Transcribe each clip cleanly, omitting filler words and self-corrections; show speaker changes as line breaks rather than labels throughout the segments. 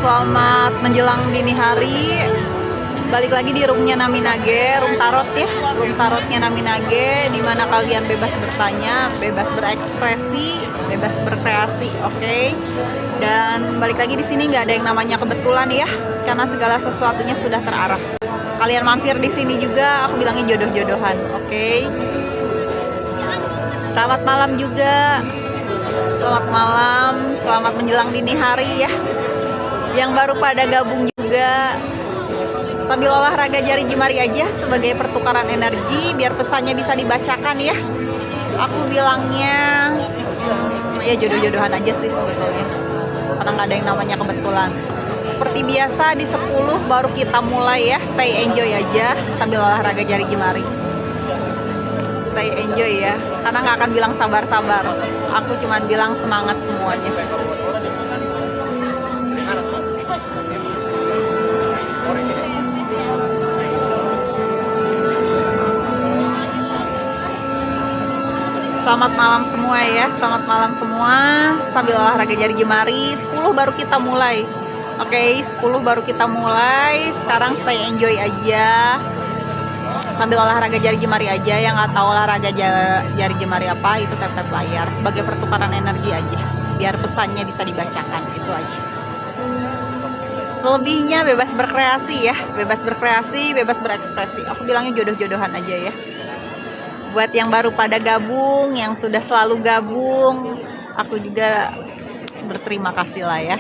selamat menjelang dini hari. Balik lagi di roomnya Naminage, room tarot ya, room tarotnya Naminage, dimana kalian bebas bertanya, bebas berekspresi, bebas berkreasi, oke? Dan balik lagi di sini nggak ada yang namanya kebetulan ya, karena segala sesuatunya sudah terarah. Kalian mampir di sini juga, aku bilangin jodoh-jodohan, oke? Selamat malam juga, selamat malam, selamat menjelang dini hari ya. Yang baru pada gabung juga, sambil olahraga jari jemari aja sebagai pertukaran energi biar pesannya bisa dibacakan ya. Aku bilangnya ya jodoh-jodohan aja sih sebetulnya, karena nggak ada yang namanya kebetulan. Seperti biasa di 10 baru kita mulai ya. Stay enjoy aja sambil olahraga jari jemari. Stay enjoy ya, karena nggak akan bilang sabar-sabar, aku cuman bilang semangat semuanya. Selamat malam semua ya, selamat malam semua. Sambil olahraga jari jemari, 10 baru kita mulai. Oke, 10 baru kita mulai. Sekarang stay enjoy aja. Sambil olahraga jari jemari aja, yang nggak tahu olahraga jari jemari apa, itu tap-tap layar sebagai pertukaran energi aja. Biar pesannya bisa dibacakan, itu aja. Selebihnya bebas berkreasi ya, bebas berkreasi, bebas berekspresi. Aku bilangnya jodoh-jodohan aja ya. Buat yang baru pada gabung, yang sudah selalu gabung, aku juga berterima kasih lah ya.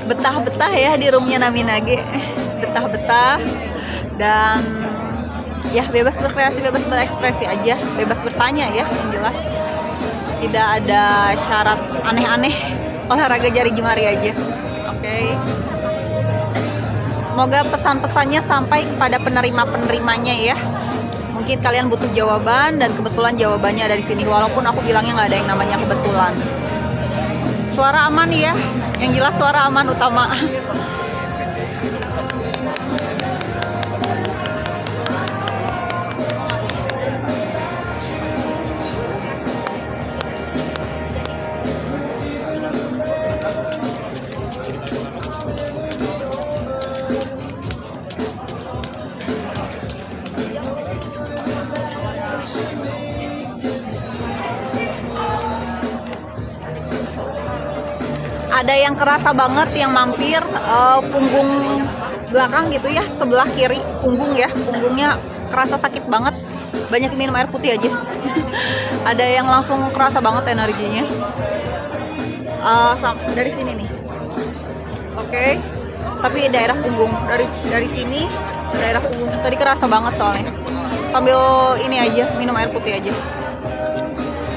Betah-betah ya di roomnya Naminage, betah-betah, dan ya bebas berkreasi, bebas berekspresi aja, bebas bertanya ya, yang jelas tidak ada syarat aneh-aneh, olahraga jari jemari aja, oke? Semoga pesan-pesannya sampai kepada penerima-penerimanya ya. Mungkin kalian butuh jawaban dan kebetulan jawabannya ada di sini, walaupun aku bilangnya nggak ada yang namanya kebetulan. Suara aman ya, yang jelas suara aman utama. Ada yang kerasa banget yang mampir punggung belakang gitu ya, sebelah kiri punggung ya, punggungnya kerasa sakit banget, banyak minum air putih aja. Ada yang langsung kerasa banget energinya dari sini nih, oke? Tapi daerah punggung, dari sini daerah punggung tadi kerasa banget soalnya. Sambil ini aja, minum air putih aja.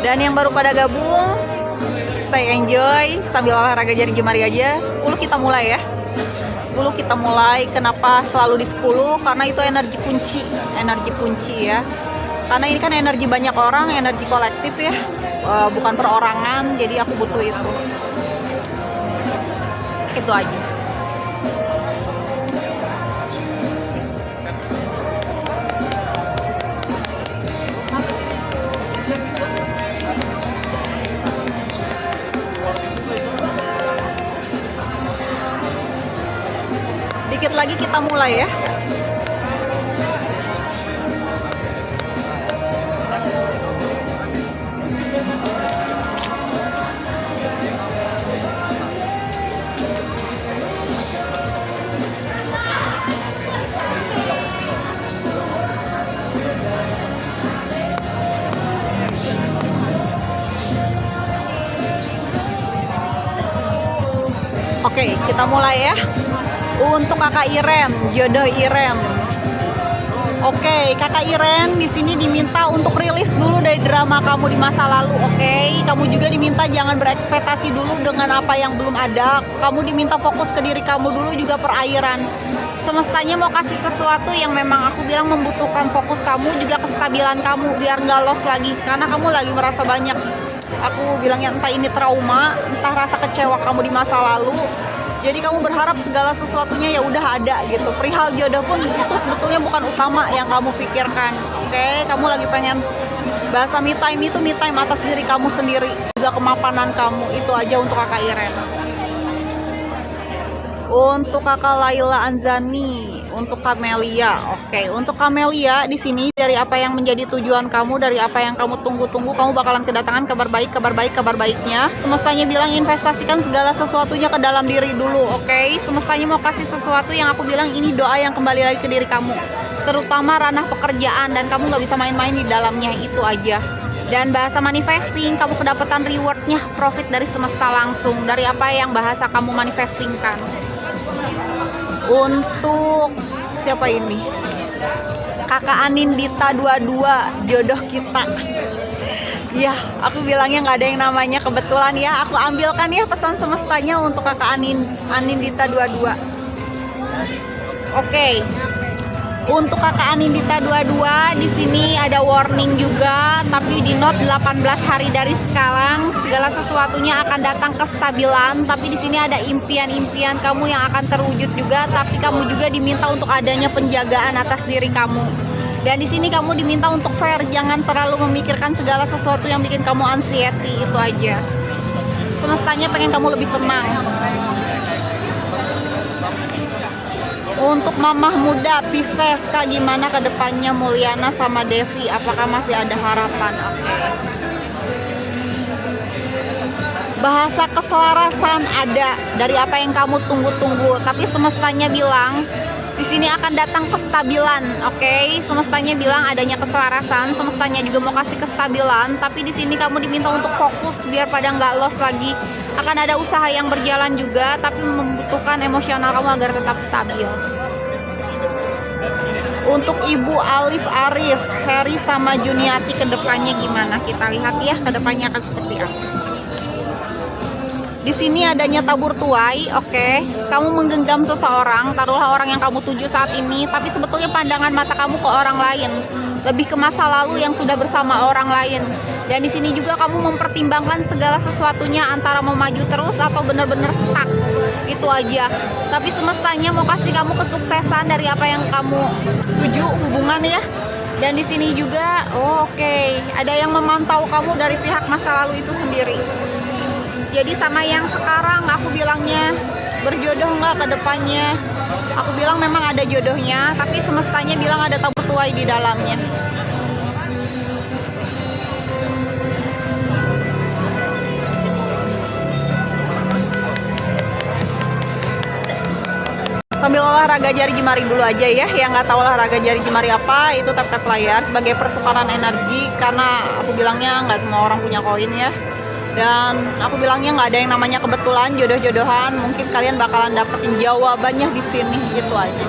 Dan yang baru pada gabung, stay enjoy sambil olahraga jari jemari aja. 10 kita mulai ya, 10 kita mulai. Kenapa selalu di 10? Karena itu energi kunci ya, karena ini kan energi banyak orang, energi kolektif ya, bukan perorangan, jadi aku butuh itu aja. Dikit lagi kita mulai ya. Oke, kita mulai ya. Untuk kakak Iren, jodoh Iren. Oke, kakak Iren di sini diminta untuk rilis dulu dari drama kamu di masa lalu. Oke, kamu juga diminta jangan berekspektasi dulu dengan apa yang belum ada. Kamu diminta fokus ke diri kamu dulu, juga perairan. semestanya mau kasih sesuatu yang memang aku bilang membutuhkan fokus kamu, juga kestabilan kamu, biar nggak lost lagi, karena kamu lagi merasa banyak, aku bilangnya entah ini trauma, entah rasa kecewa kamu di masa lalu. Jadi kamu berharap segala sesuatunya ya udah ada gitu. Perihal jodoh pun itu sebetulnya bukan utama yang kamu pikirkan. Oke, kamu lagi pengen bahasa me time itu me time atas diri kamu sendiri, juga kemapanan kamu. Itu aja untuk kakak Iren. Untuk kakak Laila Anzani, untuk Kamelia. Oke, untuk Kamelia di sini dari apa yang menjadi tujuan kamu, dari apa yang kamu tunggu-tunggu, kamu bakalan kedatangan kabar baik, kabar baiknya. Semestanya bilang investasikan segala sesuatunya ke dalam diri dulu, oke? Semestanya mau kasih sesuatu yang aku bilang ini doa yang kembali lagi ke diri kamu, terutama ranah pekerjaan, dan kamu nggak bisa main-main di dalamnya, itu aja. Dan bahasa manifesting, kamu kedapatan rewardnya, profit dari semesta langsung, dari apa yang bahasa kamu manifestingkan. Untuk siapa ini? Kakak Anindita 22, jodoh kita. Ya, aku bilangnya nggak ada yang namanya kebetulan ya. Aku ambilkan ya pesan semestanya untuk kakak Anindita 22. Oke. Untuk kakak Anindita 22 di sini ada warning juga, tapi di note 18 hari dari sekarang segala sesuatunya akan datang kestabilan, tapi di sini ada impian-impian kamu yang akan terwujud juga, tapi kamu juga diminta untuk adanya penjagaan atas diri kamu. Dan di sini kamu diminta untuk fair, jangan terlalu memikirkan segala sesuatu yang bikin kamu anxiety, itu aja. Semestanya pengen kamu lebih tenang. Untuk mamah muda Pisces, Kak, gimana ke depannya Mulyana sama Devi? Apakah masih ada harapan? Bahasa keselarasan ada dari apa yang kamu tunggu-tunggu, tapi semestanya bilang di sini akan datang kestabilan, oke? Semestanya bilang adanya keselarasan, semestanya juga mau kasih kestabilan, tapi di sini kamu diminta untuk fokus biar pada nggak lost lagi. Akan ada usaha yang berjalan juga, tapi membutuhkan emosional kamu agar tetap stabil. Untuk Ibu Alif Arif, Heri sama Juniati kedepannya gimana? Kita lihat ya kedepannya akan seperti apa. Di sini adanya tabur tuai, oke? Kamu menggenggam seseorang, taruhlah orang yang kamu tuju saat ini, tapi sebetulnya pandangan mata kamu ke orang lain, lebih ke masa lalu yang sudah bersama orang lain. Dan di sini juga kamu mempertimbangkan segala sesuatunya antara mau maju terus atau benar-benar stuck, itu aja. Tapi semestanya mau kasih kamu kesuksesan dari apa yang kamu tuju hubungan ya. Dan di sini juga, oke, ada yang memantau kamu dari pihak masa lalu itu sendiri. Jadi sama yang sekarang aku bilangnya berjodoh nggak ke depannya. Aku bilang memang ada jodohnya, tapi semestanya bilang ada tabur tuai di dalamnya. Sambil olahraga jari jemari dulu aja ya. Yang nggak tahu olahraga jari jemari apa, itu tap-tap layar sebagai pertukaran energi, karena aku bilangnya nggak semua orang punya koin ya. Dan aku bilangnya nggak ada yang namanya kebetulan, jodoh-jodohan. Mungkin kalian bakalan dapetin jawabannya di sini, gitu aja.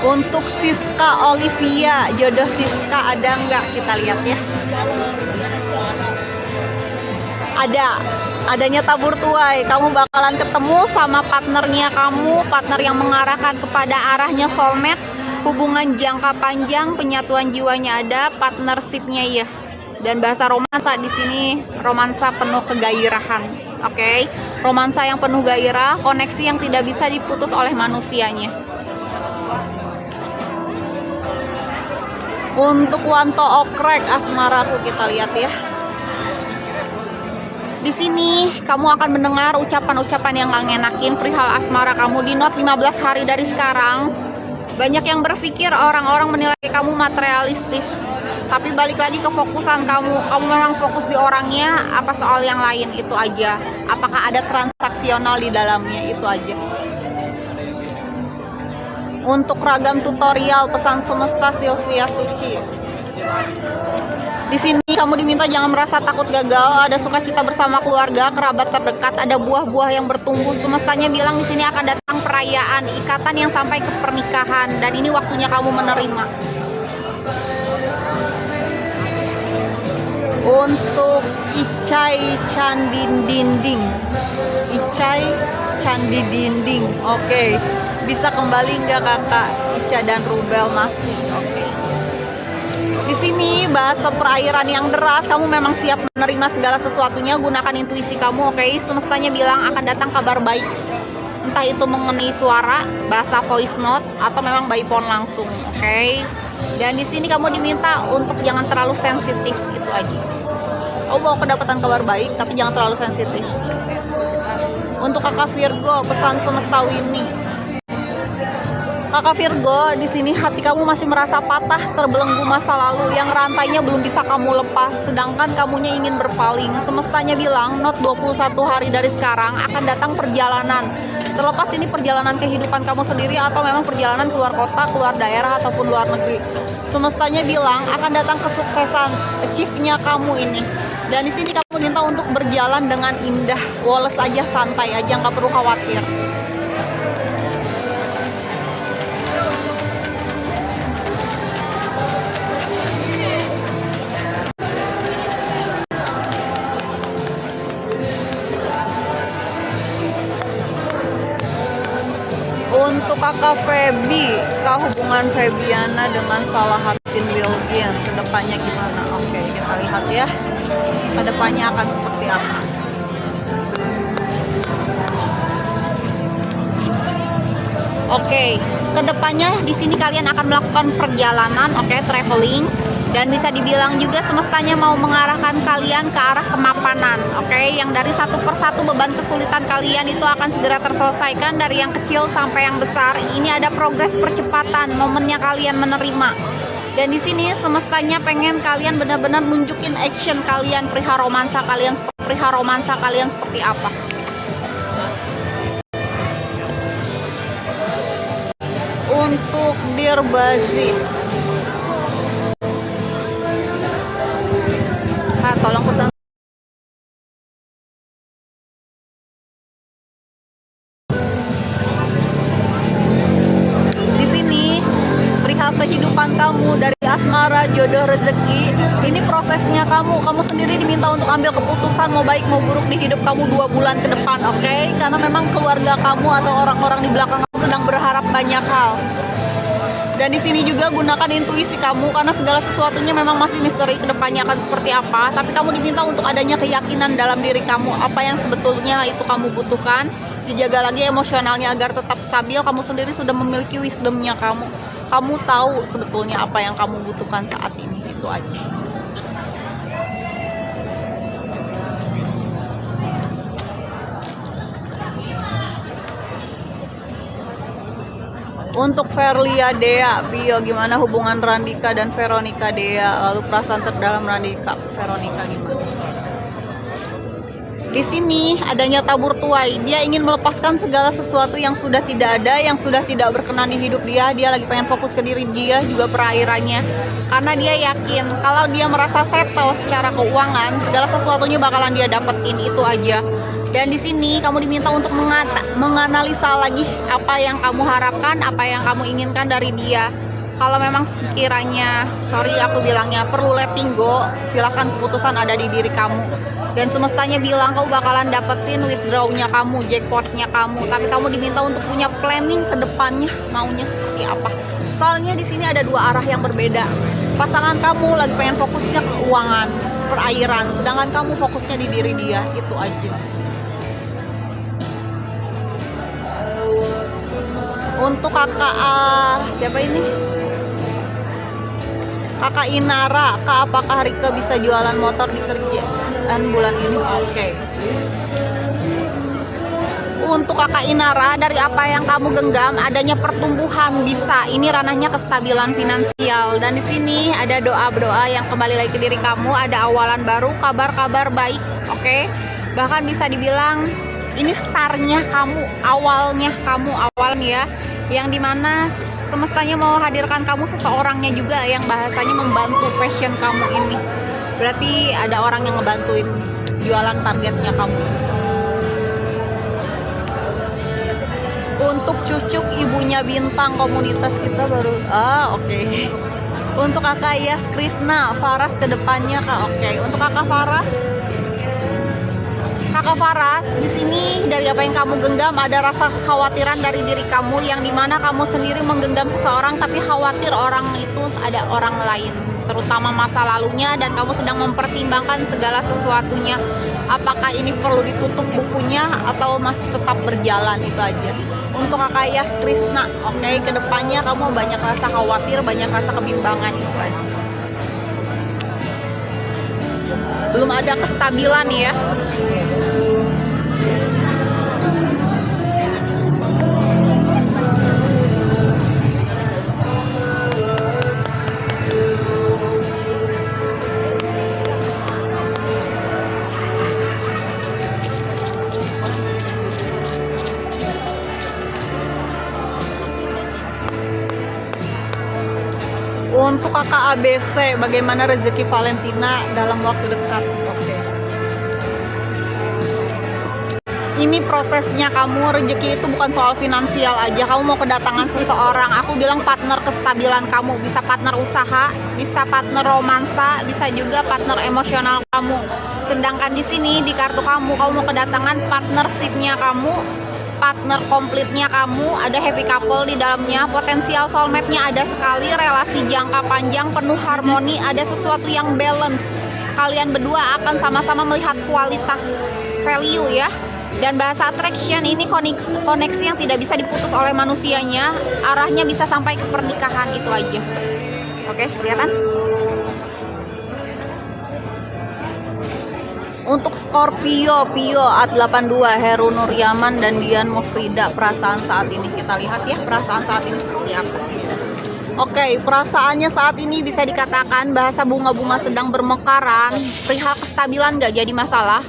Untuk Siska Olivia, jodoh Siska ada nggak? Kita lihat ya. Adanya tabur tuai. Kamu bakalan ketemu sama partnernya kamu, partner yang mengarahkan kepada arahnya soulmate, hubungan jangka panjang, penyatuan jiwanya ada, partnershipnya ya. Dan bahasa romansa di sini romansa penuh kegairahan, oke? Romansa yang penuh gairah, koneksi yang tidak bisa diputus oleh manusianya. Untuk Wanto Okrek asmaraku, kita lihat ya. Di sini kamu akan mendengar ucapan-ucapan yang gak ngenakin perihal asmara kamu di note 15 hari dari sekarang. Banyak yang berpikir orang-orang menilai kamu materialistis, tapi balik lagi ke fokusan kamu. Kamu memang fokus di orangnya, apa soal yang lain, itu aja. Apakah ada transaksional di dalamnya, itu aja. Untuk ragam tutorial pesan semesta Sylvia Suci. Di sini kamu diminta jangan merasa takut gagal, ada sukacita bersama keluarga, kerabat terdekat, ada buah-buah yang bertumbuh. Semestanya bilang di sini akan datang perayaan, ikatan yang sampai ke pernikahan, dan ini waktunya kamu menerima. Untuk Icai Candi Dinding, Icai Candi Dinding, oke. Bisa kembali nggak kakak? Ica dan Rubel masih, oke. Di sini bahasa perairan yang deras, kamu memang siap menerima segala sesuatunya. Gunakan intuisi kamu, oke. Semestanya bilang akan datang kabar baik, entah itu mengenai suara, bahasa voice note, atau memang by phone langsung, oke. Dan di sini kamu diminta untuk jangan terlalu sensitif, itu aja. Oh, mau kedapatan kabar baik, tapi jangan terlalu sensitif. Untuk kakak Virgo, pesan semesta Winnie. Kakak Virgo, di sini hati kamu masih merasa patah, terbelenggu masa lalu yang rantainya belum bisa kamu lepas, sedangkan kamunya ingin berpaling. Semestanya bilang, not 21 hari dari sekarang akan datang perjalanan. Terlepas ini perjalanan kehidupan kamu sendiri atau memang perjalanan keluar kota, keluar daerah, ataupun luar negeri. Semestanya bilang akan datang kesuksesan, achieve-nya kamu ini. Dan di sini kamu minta untuk berjalan dengan indah, woles aja, santai aja, nggak perlu khawatir. Untuk kakak Feby, kak hubungan Febiana dengan Salahatin Bilgin kedepannya gimana? Oke, kita lihat ya, kedepannya akan seperti apa. Oke, kedepannya di sini kalian akan melakukan perjalanan, oke, traveling. Dan bisa dibilang juga semestanya mau mengarahkan kalian ke arah kemapanan, oke? Yang dari satu persatu beban kesulitan kalian itu akan segera terselesaikan, dari yang kecil sampai yang besar. Ini ada progres percepatan, momennya kalian menerima. Dan di sini semestanya pengen kalian benar-benar nunjukin action kalian, perihal romansa kalian seperti apa. Untuk Dear Bazin, tolong pesan di sini perihal kehidupan kamu, dari asmara, jodoh, rezeki. Ini prosesnya kamu sendiri diminta untuk ambil keputusan mau baik mau buruk di hidup kamu 2 bulan ke depan, oke? Karena memang keluarga kamu atau orang-orang di belakang kamu sedang berharap banyak hal. Dan di sini juga gunakan intuisi kamu, karena segala sesuatunya memang masih misteri kedepannya akan seperti apa. Tapi kamu diminta untuk adanya keyakinan dalam diri kamu, apa yang sebetulnya itu kamu butuhkan. Dijaga lagi emosionalnya agar tetap stabil. Kamu sendiri sudah memiliki wisdomnya kamu. Kamu tahu sebetulnya apa yang kamu butuhkan saat ini, itu aja. Untuk Verlia Dea, Bio, gimana hubungan Randika dan Veronica Dea? Lalu perasaan terdalam Randika, Veronica gimana? Di sini adanya tabur tuai. Dia ingin melepaskan segala sesuatu yang sudah tidak ada, yang sudah tidak berkenan di hidup dia. Dia lagi pengen fokus ke diri dia, juga perairannya. Karena dia yakin kalau dia merasa settle secara keuangan, segala sesuatunya bakalan dia dapetin, itu aja. Dan di sini kamu diminta untuk menganalisa lagi apa yang kamu harapkan, apa yang kamu inginkan dari dia. Kalau memang sekiranya, sorry aku bilangnya, perlu letting go, silahkan, keputusan ada di diri kamu. Dan semestanya bilang kamu bakalan dapetin withdraw-nya kamu, jackpot-nya kamu. Tapi kamu diminta untuk punya planning ke depannya, maunya seperti apa. Soalnya di sini ada 2 arah yang berbeda. Pasangan kamu lagi pengen fokusnya ke keuangan, perairan, sedangkan kamu fokusnya di diri dia, itu aja. Untuk kakak siapa ini? Kakak Inara, Kak, apakah Rika bisa jualan motor di kerjaan bulan ini? Oke. Untuk kakak Inara, dari apa yang kamu genggam, adanya pertumbuhan bisa. Ini ranahnya kestabilan finansial. Dan di sini ada doa-doa yang kembali lagi ke diri kamu. Ada awalan baru, kabar-kabar baik, oke? Bahkan bisa dibilang Ini startnya kamu, awalnya ya, yang dimana semestanya mau hadirkan kamu seseorangnya juga yang bahasanya membantu passion kamu ini. Berarti ada orang yang ngebantuin jualan targetnya kamu. Untuk Cucuk, ibunya Bintang, komunitas kita baru. Oke. Untuk kakak Yas Krisna, Faras kedepannya kak. Oke. Untuk kakak Faras, di sini dari apa yang kamu genggam ada rasa kekhawatiran dari diri kamu yang dimana kamu sendiri menggenggam seseorang tapi khawatir orang itu ada orang lain, terutama masa lalunya, dan kamu sedang mempertimbangkan segala sesuatunya. Apakah ini perlu ditutup bukunya atau masih tetap berjalan, itu aja. Untuk kakak Yas Krisna, oke, kedepannya kamu banyak rasa khawatir, banyak rasa kebimbangan, itu aja. Belum ada kestabilan ya. Untuk kakak ABC, bagaimana rezeki Valentina dalam waktu dekat? Oke. Ini prosesnya kamu, rezeki itu bukan soal finansial aja. Kamu mau kedatangan seseorang, aku bilang partner kestabilan kamu. Bisa partner usaha, bisa partner romansa, bisa juga partner emosional kamu. Sedangkan di sini, di kartu kamu mau kedatangan partnership-nya kamu, partner komplitnya kamu, ada happy couple di dalamnya, potensial soulmate-nya ada sekali, relasi jangka panjang, penuh harmoni, ada sesuatu yang balance. Kalian berdua akan sama-sama melihat kualitas, value ya. Dan bahasa attraction ini koneksi yang tidak bisa diputus oleh manusianya, arahnya bisa sampai ke pernikahan, itu aja. Oke, kelihatan? Untuk Scorpio, Pio A82, Heru Nuryaman dan Dian Mufrida, perasaan saat ini. Kita lihat ya, perasaan saat ini seperti apa. Oke, perasaannya saat ini bisa dikatakan bahasa bunga-bunga sedang bermekaran. Perihal kestabilan gak jadi masalah,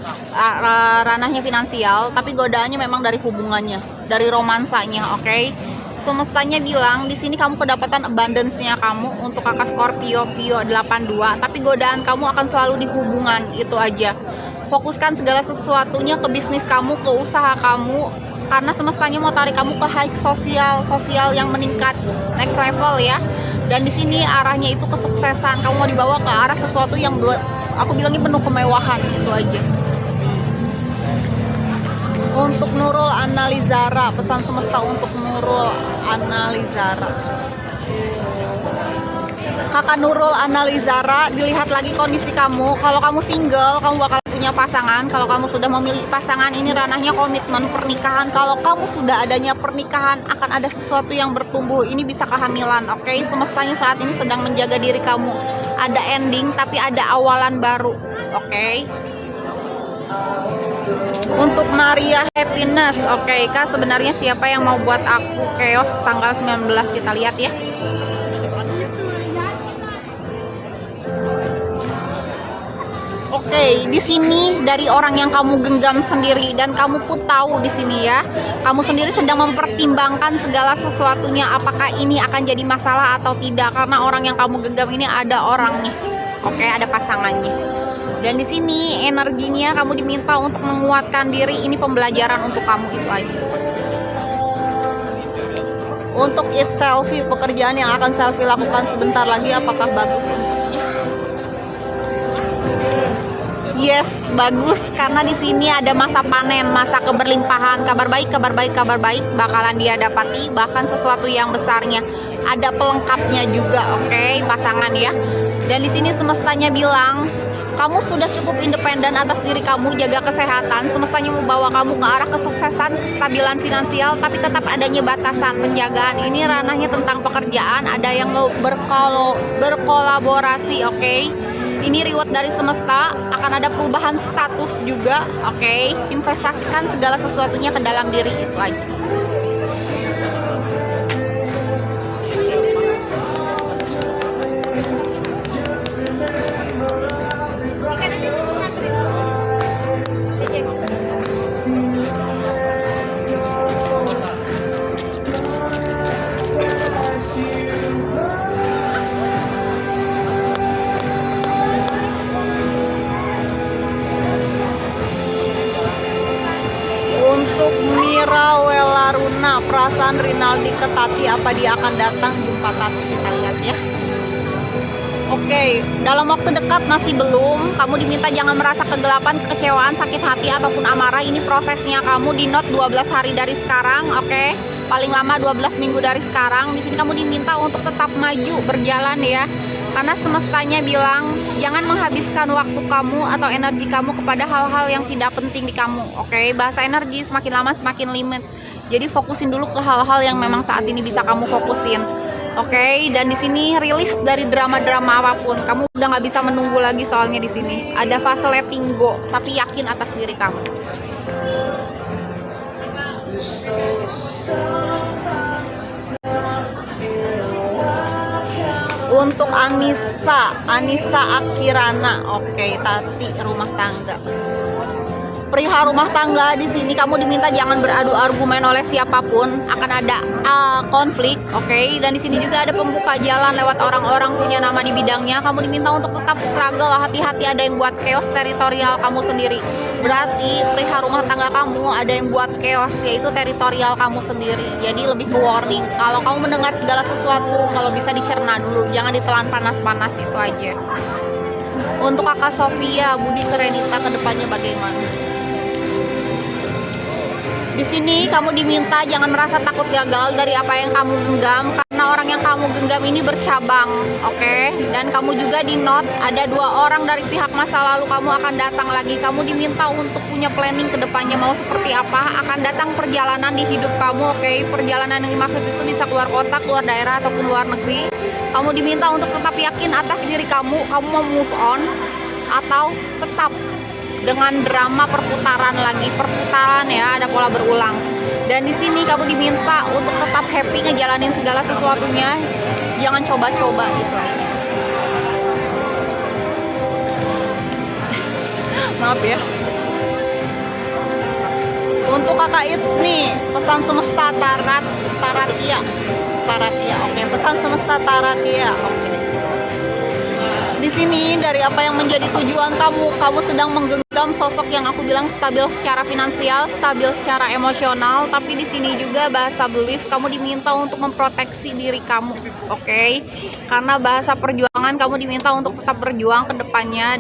ranahnya finansial, tapi godaannya memang dari hubungannya, dari romansanya, oke? Semestanya bilang di sini kamu kedapatan abundance-nya kamu untuk kakak Scorpio, Pio 82, tapi godaan kamu akan selalu di hubungan, itu aja. Fokuskan segala sesuatunya ke bisnis kamu, ke usaha kamu, karena semestanya mau tarik kamu ke high sosial yang meningkat, next level ya. Dan di sini arahnya itu kesuksesan, kamu mau dibawa ke arah sesuatu yang aku bilangnya penuh kemewahan, itu aja. Untuk Nurul Analizara, pesan semesta untuk Nurul Analizara. Kakak Nurul Analizara, dilihat lagi kondisi kamu. Kalau kamu single, kamu bakal punya pasangan. Kalau kamu sudah memiliki pasangan, ini ranahnya komitmen pernikahan. Kalau kamu sudah adanya pernikahan, akan ada sesuatu yang bertumbuh. Ini bisa kehamilan, oke? Semestanya saat ini sedang menjaga diri kamu. Ada ending, tapi ada awalan baru, oke? Untuk Maria Happiness, oke Kak, sebenarnya siapa yang mau buat aku chaos tanggal 19, kita lihat ya. Oke, di sini dari orang yang kamu genggam sendiri, dan kamu pun tahu di sini ya, kamu sendiri sedang mempertimbangkan segala sesuatunya, apakah ini akan jadi masalah atau tidak, karena orang yang kamu genggam ini ada orangnya, oke, ada pasangannya. Dan di sini energinya kamu diminta untuk menguatkan diri, ini pembelajaran untuk kamu, itu aja. Untuk it selfie, pekerjaan yang akan selfie lakukan sebentar lagi, apakah bagus untuknya? Yes, bagus, karena di sini ada masa panen, masa keberlimpahan, kabar baik bakalan dia dapati, bahkan sesuatu yang besarnya. Ada pelengkapnya juga, oke, pasangan ya. Dan di sini semestanya bilang, kamu sudah cukup independen atas diri kamu, jaga kesehatan, semestanya membawa kamu ke arah kesuksesan, kestabilan finansial, tapi tetap adanya batasan penjagaan. Ini ranahnya tentang pekerjaan, ada yang mau berkolaborasi, oke? Ini reward dari semesta, akan ada perubahan status juga, oke? Investasikan segala sesuatunya ke dalam diri, itu aja. Untuk Mira Welaruna, perasaan Rinaldi ke Tati, apa dia akan datang jumpa Tati? Kita lihat ya. Oke, dalam waktu dekat masih belum. Kamu diminta jangan merasa kegelapan, kekecewaan, sakit hati ataupun amarah. Ini prosesnya, kamu di note 12 hari dari sekarang, oke? Paling lama 12 minggu dari sekarang. Di sini kamu diminta untuk tetap maju, berjalan ya. Karena semestanya bilang jangan menghabiskan waktu kamu atau energi kamu kepada hal-hal yang tidak penting di kamu, oke? Bahasa energi semakin lama semakin limit. Jadi fokusin dulu ke hal-hal yang memang saat ini bisa kamu fokusin. Oke, dan di sini rilis dari drama-drama apapun. Kamu udah nggak bisa menunggu lagi soalnya di sini. Ada fase letting go, tapi yakin atas diri kamu. Untuk Anissa Akirana, oke, Tati rumah tangga. Perihal rumah tangga di sini kamu diminta jangan beradu argumen oleh siapapun, akan ada konflik, oke? Dan di sini juga ada pembuka jalan lewat orang-orang punya nama di bidangnya. Kamu diminta untuk tetap struggle, hati-hati ada yang buat chaos teritorial kamu sendiri. Berarti perihal rumah tangga kamu ada yang buat chaos, yaitu teritorial kamu sendiri. Jadi lebih ke warning. Kalau kamu mendengar segala sesuatu, kalau bisa dicerna dulu, jangan ditelan panas-panas, itu aja. Untuk kakak Sofia, Budi Kerenita kedepannya bagaimana? Di sini kamu diminta jangan merasa takut gagal dari apa yang kamu genggam, karena orang yang kamu genggam ini bercabang, oke? Dan kamu juga di note ada 2 orang dari pihak masa lalu kamu akan datang lagi. Kamu diminta untuk punya planning ke depannya mau seperti apa. Akan datang perjalanan di hidup kamu, oke? Perjalanan yang dimaksud itu bisa keluar kota, keluar daerah ataupun luar negeri. Kamu diminta untuk tetap yakin atas diri kamu mau move on atau tetap dengan drama perputaran ya, ada pola berulang. Dan di sini kamu diminta untuk tetap happy ngejalanin segala sesuatunya, jangan coba-coba gitu aja. Maaf ya. Untuk kakak Itsmi, pesan semesta Taratia, oke, pesan semesta Taratia, oke. Di sini dari apa yang menjadi tujuan kamu sedang menggenggam sosok yang aku bilang stabil secara finansial, stabil secara emosional, tapi di sini juga bahasa belief kamu diminta untuk memproteksi diri kamu, oke? Karena bahasa perjuangan kamu diminta untuk tetap berjuang ke depannya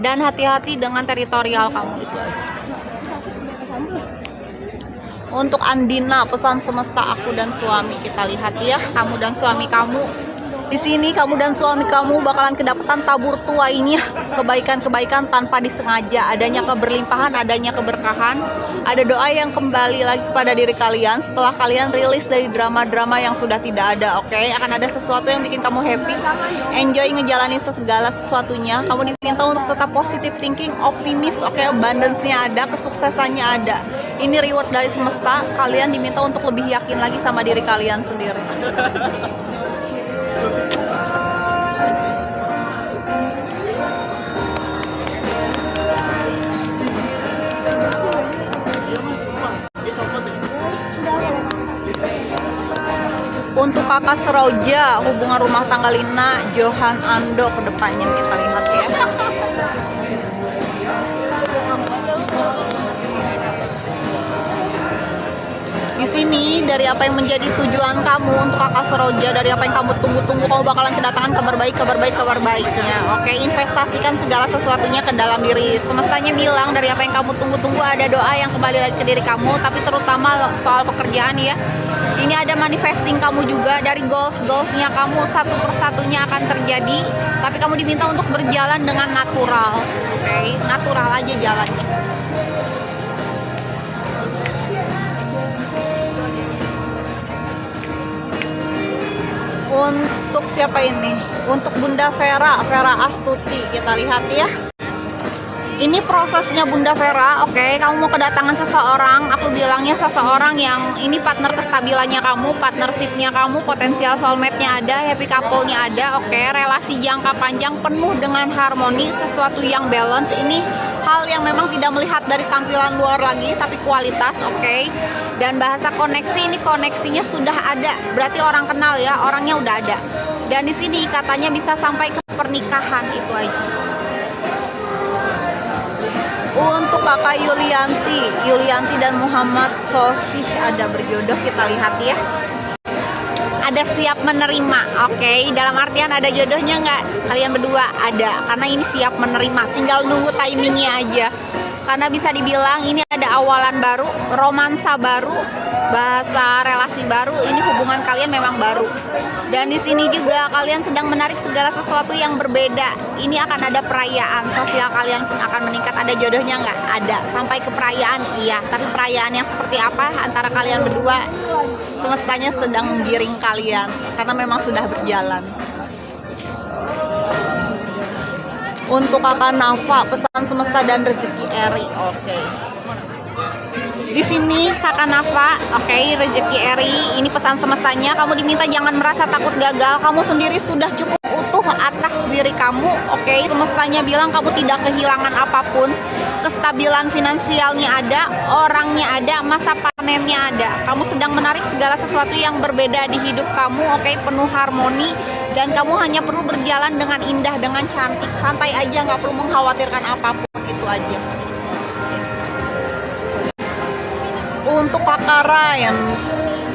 dan hati-hati dengan teritorial kamu itu. Untuk Andina, pesan semesta aku dan suami, kita lihat ya, kamu dan suami kamu. Di sini kamu dan suami kamu bakalan kedapatan tabur tuainya, kebaikan-kebaikan tanpa disengaja, adanya keberlimpahan, adanya keberkahan, ada doa yang kembali lagi pada diri kalian setelah kalian rilis dari drama-drama yang sudah tidak ada, oke? Akan ada sesuatu yang bikin kamu happy, enjoy ngejalanin segala sesuatunya. Kamu diminta untuk tetap positive thinking, optimis, oke? Abundance-nya ada, kesuksesannya ada. Ini reward dari semesta, kalian diminta untuk lebih yakin lagi sama diri kalian sendiri. Untuk kakak Seroja, hubungan rumah tangga Lina, Johan Ando ke depannya kita lihat ya. Di sini dari apa yang menjadi tujuan kamu untuk kakak Seroja, dari apa yang kamu tunggu-tunggu, kamu bakalan kedatangan kabar baiknya. Oke, investasikan segala sesuatunya ke dalam diri. Semestanya bilang dari apa yang kamu tunggu-tunggu ada doa yang kembali lagi ke diri kamu, tapi terutama soal pekerjaan ya. Ini ada manifesting kamu juga dari goals-goalsnya kamu, satu persatunya akan terjadi, tapi kamu diminta untuk berjalan dengan natural. Oke, natural aja jalannya. Untuk siapa ini? Untuk Bunda Vera Astuti, kita lihat ya. Ini prosesnya Bunda Vera, oke? Kamu mau kedatangan seseorang, aku bilangnya seseorang yang ini partner kestabilannya kamu, partnershipnya kamu, potensial soulmate-nya ada, happy couple-nya ada, oke? Relasi jangka panjang penuh dengan harmoni, sesuatu yang balance. Ini hal yang memang tidak melihat dari tampilan luar lagi, tapi kualitas, oke? Dan bahasa koneksi, ini koneksinya sudah ada, berarti orang kenal ya, orangnya udah ada. Dan di sini katanya bisa sampai ke pernikahan, itu aja. Untuk kakak Yulianti dan Muhammad Sohih ada berjodoh, kita lihat ya. Ada siap menerima, oke. Dalam artian ada jodohnya nggak? Kalian berdua ada, karena ini siap menerima. Tinggal nunggu timingnya aja. Karena bisa dibilang ini ada awalan baru, romansa baru, bahasa relasi baru. Ini hubungan kalian memang baru. Dan di sini juga kalian sedang menarik segala sesuatu yang berbeda. Ini akan ada perayaan, sosial kalian pun akan meningkat. Ada jodohnya nggak? Ada. Sampai ke perayaan, iya. Tapi perayaan yang seperti apa antara kalian berdua, semestanya sedang menggiring kalian, karena memang sudah berjalan. Untuk kakak Nafa, pesan semesta dan rezeki Eri, oke. Di sini kakak Nafa, oke, rezeki Eri, ini pesan semestanya. Kamu diminta jangan merasa takut gagal. Kamu sendiri sudah cukup utuh atas diri kamu, oke. Semestanya bilang kamu tidak kehilangan apapun. Kestabilan finansialnya ada, orangnya ada, masa panennya ada. Kamu sedang menarik segala sesuatu yang berbeda di hidup kamu, oke, penuh harmoni. Dan kamu hanya perlu berjalan dengan indah, dengan cantik, santai aja, nggak perlu mengkhawatirkan apapun, itu aja. Untuk kakak Ryan,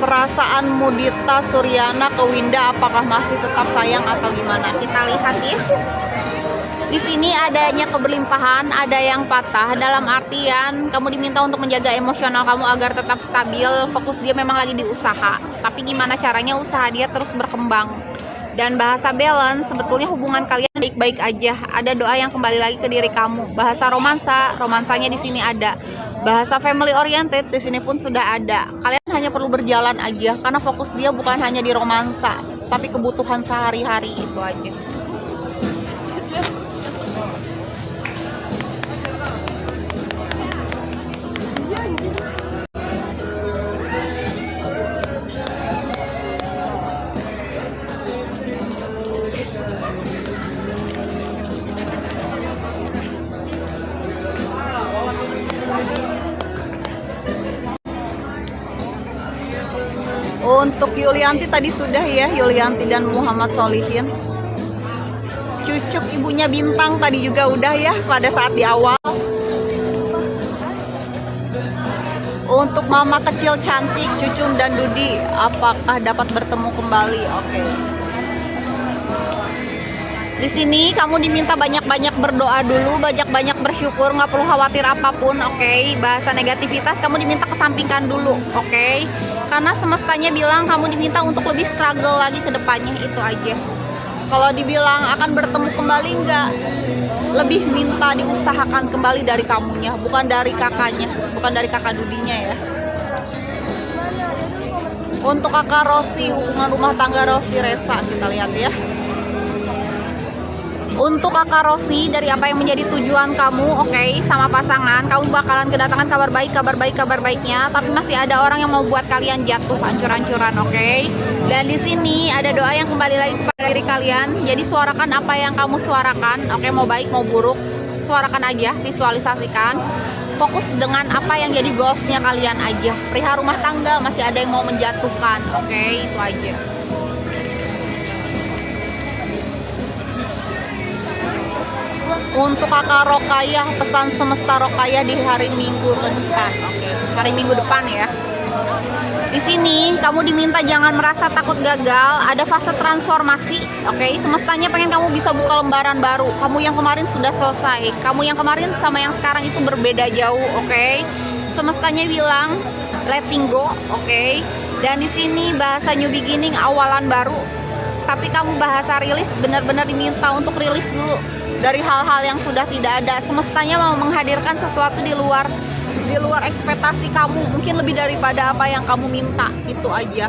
perasaan Mudita Suryana ke Winda, apakah masih tetap sayang atau gimana? Kita lihat ya. Di sini adanya keberlimpahan, ada yang patah. Dalam artian kamu diminta untuk menjaga emosional kamu agar tetap stabil. Fokus dia memang lagi di usaha, tapi gimana caranya usaha dia terus berkembang. Dan bahasa balance, sebetulnya hubungan kalian baik-baik aja. Ada doa yang kembali lagi ke diri kamu. Bahasa romansanya di sini ada. Bahasa family oriented di sini pun sudah ada. Kalian hanya perlu berjalan aja, karena fokus dia bukan hanya di romansa, tapi kebutuhan sehari-hari, itu aja. Untuk Yulianti tadi sudah ya, Yulianti dan Muhammad Solihin. Cucuk ibunya Bintang tadi juga udah ya pada saat di awal. Untuk mama kecil cantik Cucum dan Dudi, apakah dapat bertemu kembali? Oke. Di sini kamu diminta banyak-banyak berdoa dulu, banyak-banyak bersyukur, nggak perlu khawatir apapun, oke. Bahasa negativitas kamu diminta kesampingkan dulu, oke. Karena semestanya bilang kamu diminta untuk lebih struggle lagi ke depannya, itu aja. Kalau dibilang akan bertemu kembali, nggak, lebih minta diusahakan kembali dari kamunya, bukan dari kakaknya, bukan dari kakak Dudinya ya. Untuk kakak Rosi, hubungan rumah tangga Rosi Resa, kita lihat ya. Untuk kakak Rosi, dari apa yang menjadi tujuan kamu, oke, sama pasangan, kamu bakalan kedatangan kabar baiknya, tapi masih ada orang yang mau buat kalian jatuh hancur-hancuran, oke. Dan di sini ada doa yang kembali lagi kepada diri kalian. Jadi suarakan apa yang kamu suarakan, oke, mau baik mau buruk, suarakan aja, visualisasikan. Fokus dengan apa yang jadi goalsnya kalian aja. Perihal rumah tangga masih ada yang mau menjatuhkan, oke, itu aja. Untuk kakak Rokayah, pesan semesta Rokayah di hari Minggu depan. Oke, hari Minggu depan ya. Di sini kamu diminta jangan merasa takut gagal, ada fase transformasi. Oke, semestanya pengen kamu bisa buka lembaran baru. Kamu yang kemarin sudah selesai. Kamu yang kemarin sama yang sekarang itu berbeda jauh, oke. Semestanya bilang letting go, oke. Dan di sini bahasa new beginning, awalan baru. Tapi kamu bahasa rilis, benar-benar diminta untuk rilis dulu dari hal-hal yang sudah tidak ada. Semestanya mau menghadirkan sesuatu di luar ekspektasi kamu, mungkin lebih daripada apa yang kamu minta, itu aja.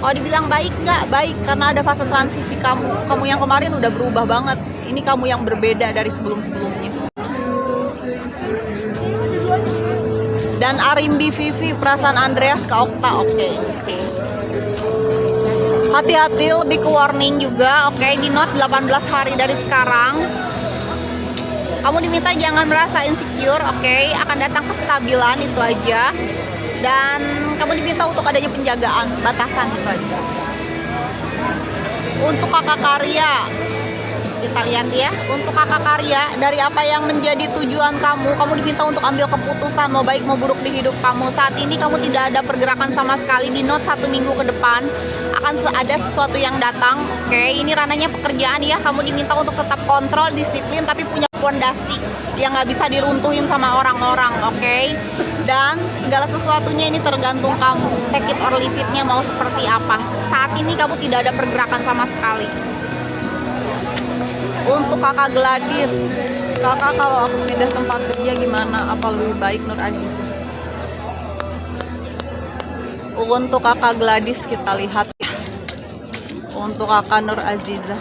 Kalau dibilang baik, nggak baik, karena ada fase transisi kamu yang kemarin udah berubah banget, ini kamu yang berbeda dari sebelum-sebelumnya. Dan Arimbi Vivi, perasaan Andreas ke Okta, oke. Hati-hati, lebih ke warning juga, oke. Di note 18 hari dari sekarang. Kamu diminta jangan merasa insecure, oke. Akan datang kestabilan, itu aja. Dan kamu diminta untuk adanya penjagaan, batasan, itu aja. Untuk kakak Karya, Kita lihat ya, untuk kakak karya, dari apa yang menjadi tujuan kamu, kamu diminta untuk ambil keputusan mau baik mau buruk di hidup kamu. Saat ini kamu tidak ada pergerakan sama sekali. Di note 1 minggu ke depan akan ada sesuatu yang datang. Oke, ini ranahnya pekerjaan ya. Kamu diminta untuk tetap kontrol, disiplin, tapi punya fondasi yang nggak bisa diruntuhin sama orang-orang. Oke, dan segala sesuatunya ini tergantung kamu. Take it or leave it-nya mau seperti apa. Saat ini kamu tidak ada pergerakan sama sekali. Untuk kakak Gladys, kakak kalau aku pindah tempat kerja gimana? Apa lebih baik Nur Aziza? Untuk kakak Gladys kita lihat ya. Untuk kakak Nur Aziza.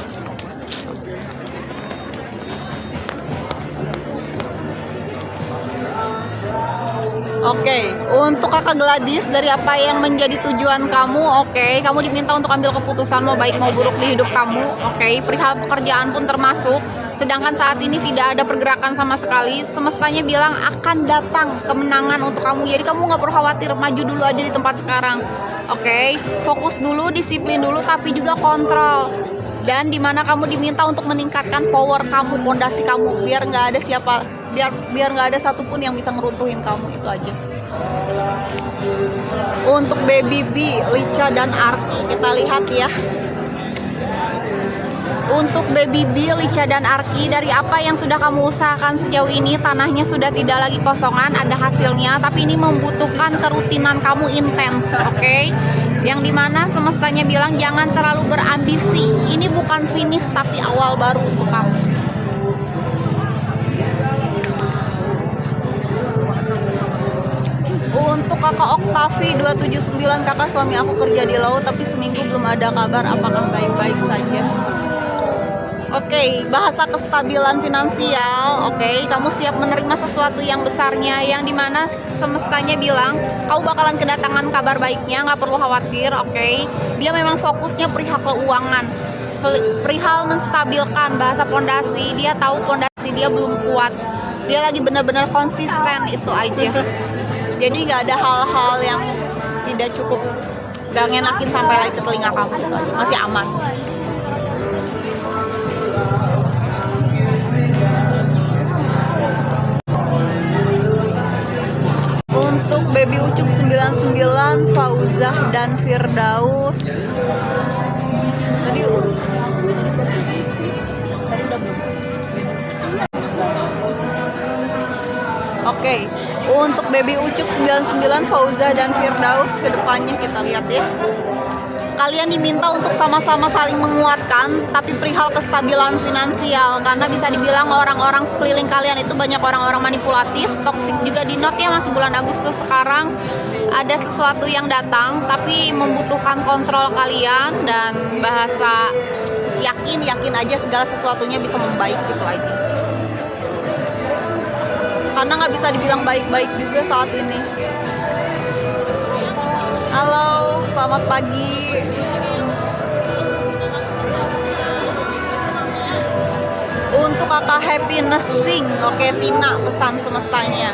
Oke, untuk kakak Gladys, dari apa yang menjadi tujuan kamu, oke, kamu diminta untuk ambil keputusan mau baik mau buruk di hidup kamu, oke, perihal pekerjaan pun termasuk. Sedangkan saat ini tidak ada pergerakan sama sekali. Semestanya bilang akan datang kemenangan untuk kamu. Jadi kamu nggak perlu khawatir, maju dulu aja di tempat sekarang, oke. Fokus dulu, disiplin dulu, tapi juga kontrol. Dan dimana kamu diminta untuk meningkatkan power kamu, fondasi kamu, biar nggak ada siapa, biar nggak ada satupun yang bisa ngeruntuhin kamu, itu aja. Untuk Baby B, Lica dan Arki kita lihat ya. Untuk Baby B, Lica dan Arki, dari apa yang sudah kamu usahakan sejauh ini, tanahnya sudah tidak lagi kosongan, ada hasilnya, tapi ini membutuhkan kerutinan kamu intens, oke? Yang dimana semestanya bilang jangan terlalu berambisi. Ini bukan finish tapi awal baru untuk kamu. Untuk kakak Oktavi 279, kakak suami aku kerja di laut tapi seminggu belum ada kabar, apakah baik-baik saja? Oke, bahasa kestabilan finansial. Oke, kamu siap menerima sesuatu yang besarnya, yang dimana semestanya bilang kamu bakalan kedatangan kabar baiknya, nggak perlu khawatir. Oke, dia memang fokusnya perihal keuangan, perihal menstabilkan bahasa pondasi. Dia tahu pondasi dia belum kuat, dia lagi benar-benar konsisten, itu aja. Jadi nggak ada hal-hal yang tidak cukup, nggak ngenakin sampai lagi ke telinga kamu, itu aja. Masih aman. Untuk Baby Ucuk 99, Fauzah dan Firdaus. Tadi udah belum? Oke, untuk Baby Ucuk 99, Fauzah dan Firdaus, kedepannya kita lihat ya. Kalian diminta untuk sama-sama saling menguatkan, tapi perihal kestabilan finansial, karena bisa dibilang orang-orang sekeliling kalian itu banyak orang-orang manipulatif, toksik juga. Di note ya, masih bulan Agustus sekarang ada sesuatu yang datang, tapi membutuhkan kontrol kalian dan bahasa yakin aja segala sesuatunya bisa membaik, gitu aja. Karena nggak bisa dibilang baik-baik juga saat ini. Halo, selamat pagi. Untuk kakak Happinessing, oke Tina, pesan semestanya.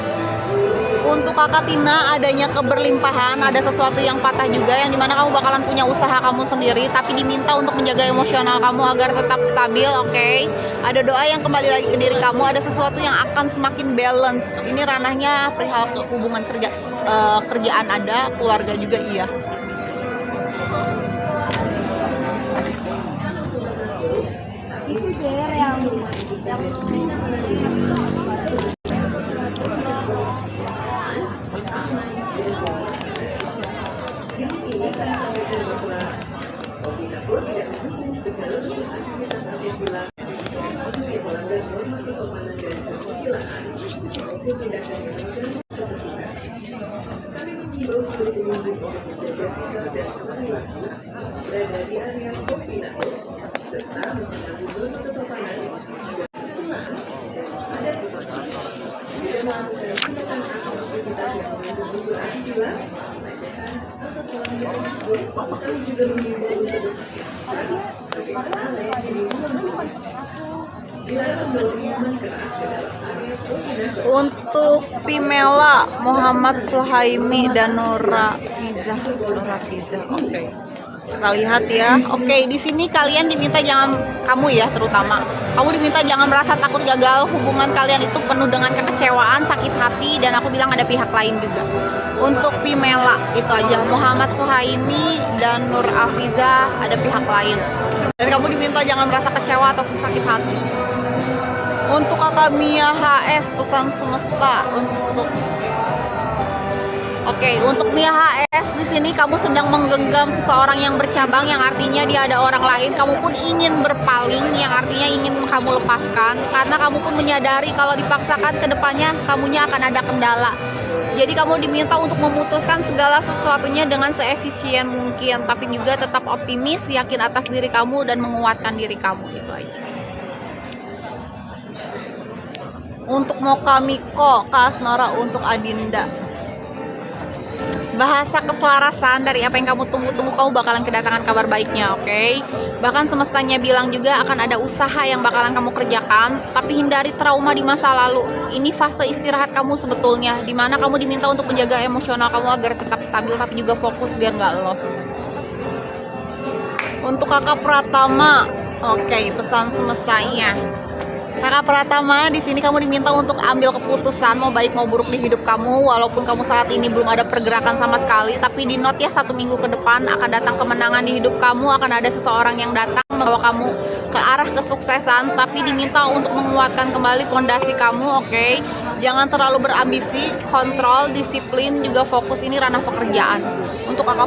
Untuk kakak Tina, adanya keberlimpahan, ada sesuatu yang patah juga, yang dimana kamu bakalan punya usaha kamu sendiri, tapi diminta untuk menjaga emosional kamu agar tetap stabil, oke. Ada doa yang kembali lagi ke diri kamu, ada sesuatu yang akan semakin balance. Ini ranahnya perihal hubungan kerja, kerjaan ada, keluarga juga iya. Itu JR yang untuk Pimela, Muhammad Suhaimi dan Nora Fiza, oke. Kita lihat ya. Oke, di sini kalian diminta kamu ya terutama, kamu diminta jangan merasa takut gagal. Hubungan kalian itu penuh dengan kekecewaan, sakit hati, dan aku bilang ada pihak lain juga. Untuk Pimela itu aja, Muhammad Suhaimi dan Nur Afiza ada pihak lain. Dan kamu diminta jangan merasa kecewa ataupun sakit hati. Untuk Kakak Mia HS, pesan semesta untuk Mia HS di sini kamu sedang menggenggam seseorang yang bercabang, yang artinya dia ada orang lain. Kamu pun ingin berpaling, yang artinya ingin kamu lepaskan, karena kamu pun menyadari kalau dipaksakan ke depannya kamunya akan ada kendala. Jadi kamu diminta untuk memutuskan segala sesuatunya dengan seefisien mungkin, tapi juga tetap optimis, yakin atas diri kamu dan menguatkan diri kamu. Itu aja. Untuk Mokamiko, Kak Asmara, untuk Adinda. Bahasa keselarasan, dari apa yang kamu tunggu-tunggu kamu bakalan kedatangan kabar baiknya, oke? Bahkan semestanya bilang juga akan ada usaha yang bakalan kamu kerjakan, tapi hindari trauma di masa lalu. Ini fase istirahat kamu sebetulnya, dimana kamu diminta untuk menjaga emosional kamu agar tetap stabil tapi juga fokus biar nggak lost. Untuk Kakak Pratama, pesan semestanya. Kakak Pratama, di sini kamu diminta untuk ambil keputusan mau baik mau buruk di hidup kamu. Walaupun kamu saat ini belum ada pergerakan sama sekali, tapi di note ya 1 minggu ke depan akan datang kemenangan di hidup kamu. Akan ada seseorang yang datang membawa kamu ke arah kesuksesan, tapi diminta untuk menguatkan kembali fondasi kamu, oke? Jangan terlalu berambisi, kontrol, disiplin, juga fokus. Ini ranah pekerjaan untuk Kakak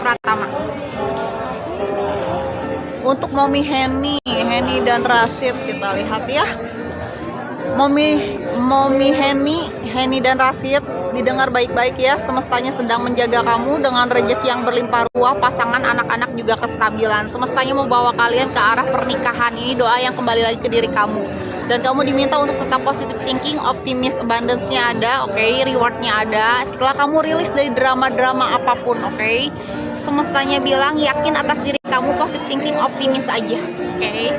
Pratama. Untuk Momi Heni dan Rasid, kita lihat ya. Momi Heni dan Rasid, didengar baik-baik ya. Semestanya sedang menjaga kamu dengan rezeki yang berlimpah ruah, pasangan, anak-anak, juga kestabilan. Semestanya membawa kalian ke arah pernikahan. Ini doa yang kembali lagi ke diri kamu. Dan kamu diminta untuk tetap positive thinking, optimis, abundance-nya ada, oke? Reward-nya ada. Setelah kamu rilis dari drama-drama apapun, oke? Semestanya bilang yakin atas diri kamu, positive thinking, optimis aja, oke?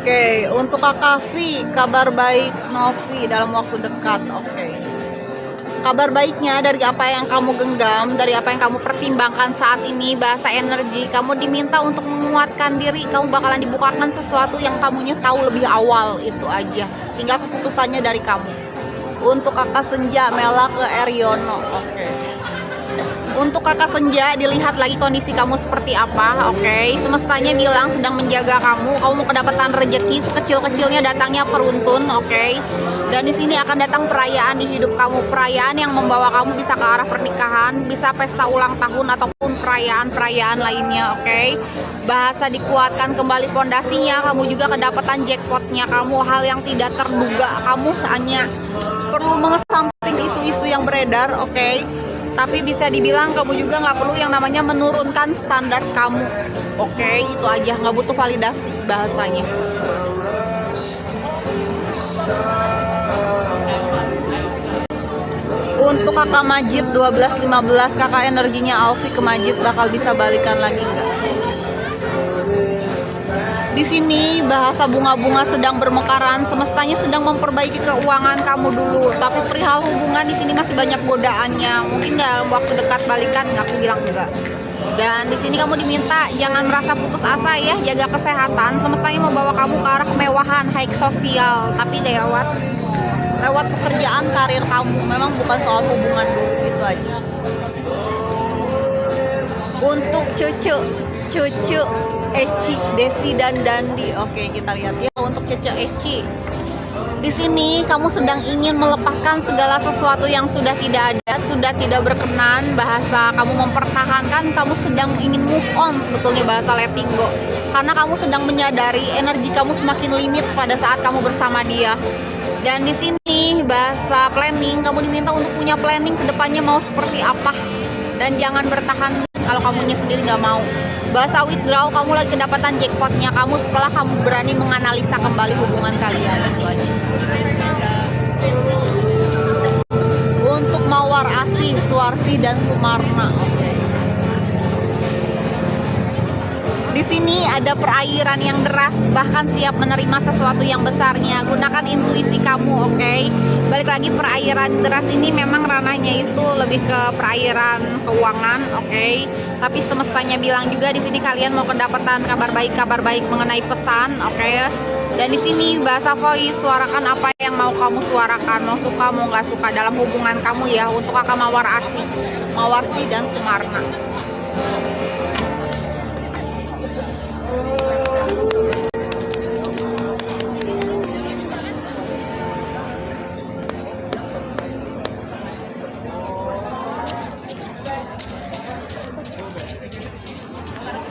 Oke, untuk Kakak V, kabar baik Novi dalam waktu dekat. Oke. Kabar baiknya dari apa yang kamu genggam, dari apa yang kamu pertimbangkan saat ini, bahasa energi, kamu diminta untuk menguatkan diri. Kamu bakalan dibukakan sesuatu yang kamunya tahu lebih awal, itu aja. Tinggal keputusannya dari kamu. Untuk Kakak Senja, Mela ke Eriono. Oke. Untuk Kakak Senja, dilihat lagi kondisi kamu seperti apa, oke? Semestanya bilang sedang menjaga kamu mau kedapatan rezeki, sekecil-kecilnya datangnya peruntun, oke? Dan di sini akan datang perayaan di hidup kamu, perayaan yang membawa kamu bisa ke arah pernikahan, bisa pesta ulang tahun ataupun perayaan-perayaan lainnya, oke? Bahasa dikuatkan kembali fondasinya, kamu juga kedapatan jackpotnya, kamu hal yang tidak terduga, kamu hanya perlu mengesamping isu-isu yang beredar, oke? Tapi bisa dibilang kamu juga nggak perlu yang namanya menurunkan standar kamu, oke? Itu aja, nggak butuh validasi bahasanya. Untuk Kakak Majid 12-15, kakak energinya Alfi ke Majid, bakal bisa balikan lagi nggak? Di sini bahasa bunga-bunga sedang bermekaran, semestanya sedang memperbaiki keuangan kamu dulu. Tapi perihal hubungan di sini masih banyak godaannya. Mungkin dalam waktu dekat balikan, nggak aku bilang enggak. Dan di sini kamu diminta jangan merasa putus asa ya, jaga kesehatan. Semestanya membawa kamu ke arah kemewahan, high sosial, tapi lewat pekerjaan, karir kamu. Memang bukan soal hubungan dulu, itu aja. Untuk cucu Eci, Desi dan Dandi. Oke, kita lihat ya untuk Cece Eci. Di sini kamu sedang ingin melepaskan segala sesuatu yang sudah tidak ada, sudah tidak berkenan. Bahasa kamu mempertahankan, kamu sedang ingin move on sebetulnya, bahasa letting go. Karena kamu sedang menyadari energi kamu semakin limit pada saat kamu bersama dia. Dan di sini bahasa planning, kamu diminta untuk punya planning ke depannya mau seperti apa. Dan jangan bertahan kalau kamunya sendiri nggak mau. Bahasa withdraw, kamu lagi kedapatan jackpotnya kamu setelah kamu berani menganalisa kembali hubungan kalian. Itu aja. Untuk Mawar Asih, Suarsi dan Sumarna. Oke. Di sini ada perairan yang deras, bahkan siap menerima sesuatu yang besarnya. Gunakan intuisi kamu, oke? Balik lagi, perairan deras ini memang ranahnya itu lebih ke perairan keuangan, oke? Tapi semestanya bilang juga di sini kalian mau kedapatan kabar baik mengenai pesan, oke? Dan di sini bahasa voice, suarakan apa yang mau kamu suarakan, mau suka mau nggak suka dalam hubungan kamu ya. Untuk kakak Mawar Asih, Mawarsi dan Sumarna.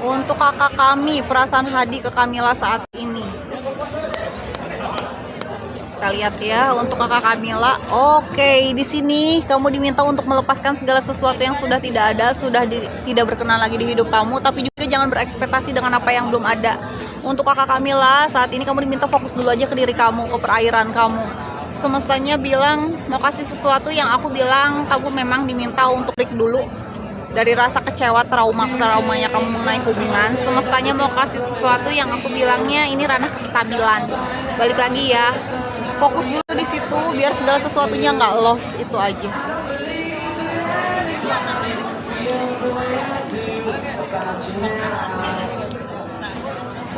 Untuk kakak kami, perasaan Hadi ke Kamila saat ini. Kita lihat ya, untuk kakak Kamila. Oke, di sini kamu diminta untuk melepaskan segala sesuatu yang sudah tidak ada, tidak berkenan lagi di hidup kamu, tapi juga jangan berekspektasi dengan apa yang belum ada. Untuk kakak Kamila, saat ini kamu diminta fokus dulu aja ke diri kamu, ke perairan kamu. Semestanya bilang mau kasih sesuatu yang aku bilang kamu memang diminta untuk break dulu dari rasa kecewa, traumanya kamu mengenai hubungan. Semestanya mau kasih sesuatu yang aku bilangnya ini ranah kestabilan. Balik lagi ya, fokus dulu di situ biar segala sesuatunya nggak loss, itu aja.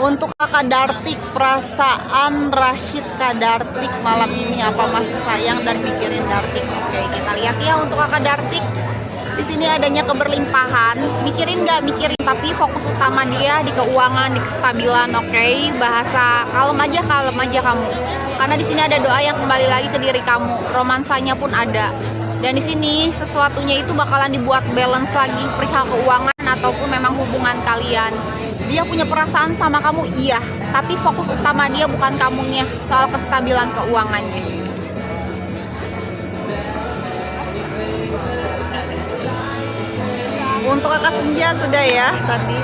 Untuk kakak Dartik, perasaan Rashid Kak Dartik malam ini apa masih sayang dan mikirin Dartik? Oke, kita lihat ya untuk kakak Dartik. Di sini adanya keberlimpahan, mikirin nggak mikirin, tapi fokus utama dia di keuangan, di kestabilan, oke? Bahasa kalem aja kamu. Karena di sini ada doa yang kembali lagi ke diri kamu, romansanya pun ada. Dan di sini sesuatunya itu bakalan dibuat balance lagi perihal keuangan ataupun memang hubungan kalian. Dia punya perasaan sama kamu, iya, tapi fokus utama dia bukan kamunya, soal kestabilan keuangannya. Untuk kakak Senja sudah ya tadi.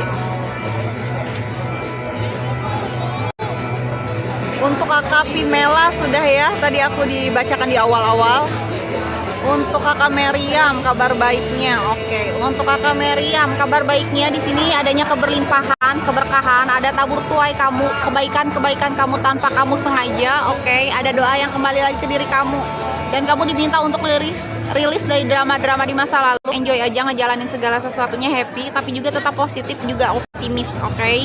Untuk kakak Pimela sudah ya, tadi aku dibacakan di awal-awal. Untuk kakak Meriam kabar baiknya, oke. Untuk kakak Meriam kabar baiknya di sini adanya keberlimpahan, keberkahan, ada tabur tuai kamu, kebaikan kamu tanpa kamu sengaja, oke. Ada doa yang kembali lagi ke diri kamu dan kamu diminta untuk rilis dari drama-drama di masa lalu. Enjoy aja ngejalanin segala sesuatunya, happy, tapi juga tetap positif, juga optimis, oke?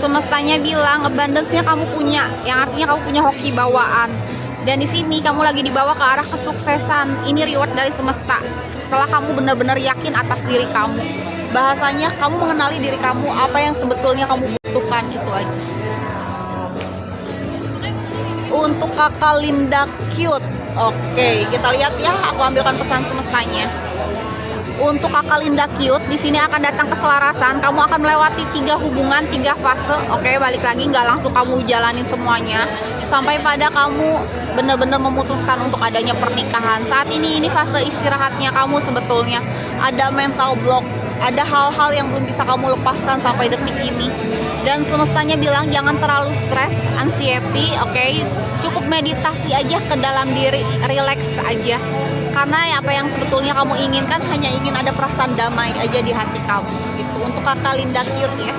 Semestanya bilang abundance-nya kamu punya, yang artinya kamu punya hoki bawaan. Dan di sini kamu lagi dibawa ke arah kesuksesan. Ini reward dari semesta. Setelah kamu benar-benar yakin atas diri kamu. Bahasanya kamu mengenali diri kamu, apa yang sebetulnya kamu butuhkan, itu aja. Untuk kakak Linda Cute, oke, kita lihat ya, aku ambilkan pesan semestanya. Untuk kakak Linda Cute, di sini akan datang keselarasan. Kamu akan melewati 3 hubungan, 3 fase. Oke, balik lagi, nggak langsung kamu jalanin semuanya. Sampai pada kamu benar-benar memutuskan untuk adanya pernikahan. Saat ini fase istirahatnya kamu sebetulnya. Ada mental block, ada hal-hal yang belum bisa kamu lepaskan sampai detik ini. Dan semestanya bilang jangan terlalu stres, anxiety, oke? Cukup meditasi aja ke dalam diri, relax aja. Karena apa yang sebetulnya kamu inginkan hanya ingin ada perasaan damai aja di hati kamu. Gitu. Untuk kakak Linda Cute ya.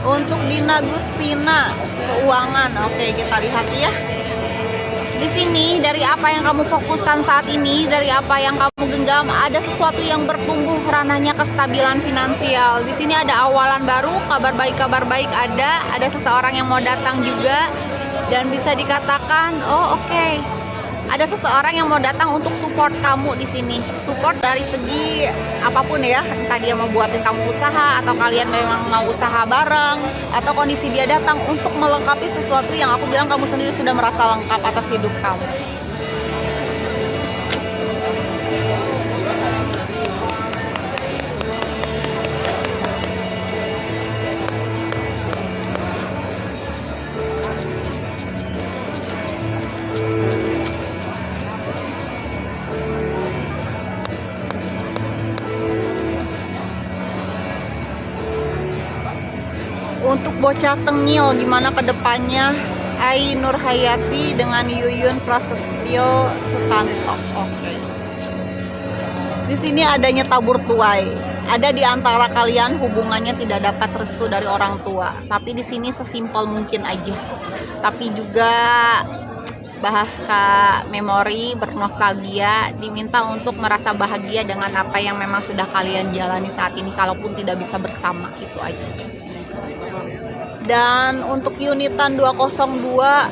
Untuk Dina Gustina keuangan, oke, kita lihat ya. Di sini dari apa yang kamu fokuskan saat ini, dari apa yang kamu genggam, ada sesuatu yang bertumbuh ranahnya kestabilan finansial. Di sini ada awalan baru, kabar baik ada seseorang yang mau datang juga, dan bisa dikatakan, oh oke, ada seseorang yang mau datang untuk support kamu di sini. Support dari segi apapun ya, entah dia mau buatin kamu usaha atau kalian memang mau usaha bareng, atau kondisi dia datang untuk melengkapi sesuatu yang aku bilang kamu sendiri sudah merasa lengkap atas hidup kamu. Untuk bocah tengil gimana ke depannya? Ai Nurhayati dengan Yuyun Prasetyo Sutanto. Oke. Di sini adanya tabur tuai. Ada di antara kalian hubungannya tidak dapat restu dari orang tua. Tapi di sini sesimpel mungkin aja. Tapi juga bahas ke memori, bernostalgia, diminta untuk merasa bahagia dengan apa yang memang sudah kalian jalani saat ini, kalaupun tidak bisa bersama, itu aja. Dan untuk unitan 202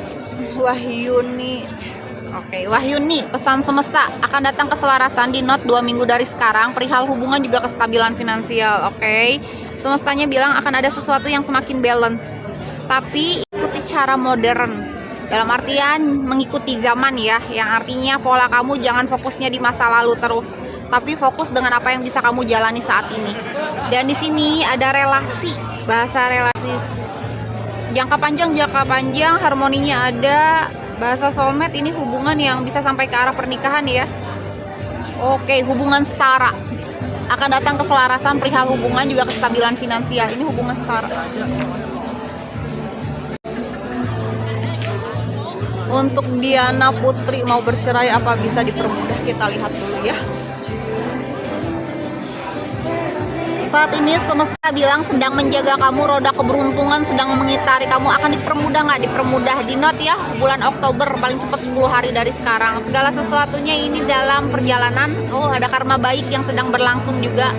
Wahyuni, oke, Wahyuni, pesan semesta akan datang keselarasan di not 2 minggu dari sekarang, perihal hubungan juga kestabilan finansial. Oke, semestanya bilang akan ada sesuatu yang semakin balance, tapi ikuti cara modern, dalam artian mengikuti zaman ya, yang artinya pola kamu jangan fokusnya di masa lalu terus, tapi fokus dengan apa yang bisa kamu jalani saat ini. Dan di sini ada relasi, bahasa relasi jangka panjang, harmoninya ada. Bahasa soulmate ini hubungan yang bisa sampai ke arah pernikahan ya. Oke, hubungan setara akan datang keselarasan perihal hubungan juga kestabilan finansial. Ini hubungan setara. Untuk Diana Putri mau bercerai apa bisa dipermudah? Kita lihat dulu ya. Saat ini semesta bilang sedang menjaga kamu, roda keberuntungan sedang mengitari kamu. Akan dipermudah nggak? Dipermudah. Di note ya, bulan Oktober paling cepat 10 hari dari sekarang. Segala sesuatunya ini dalam perjalanan. Oh, ada karma baik yang sedang berlangsung juga.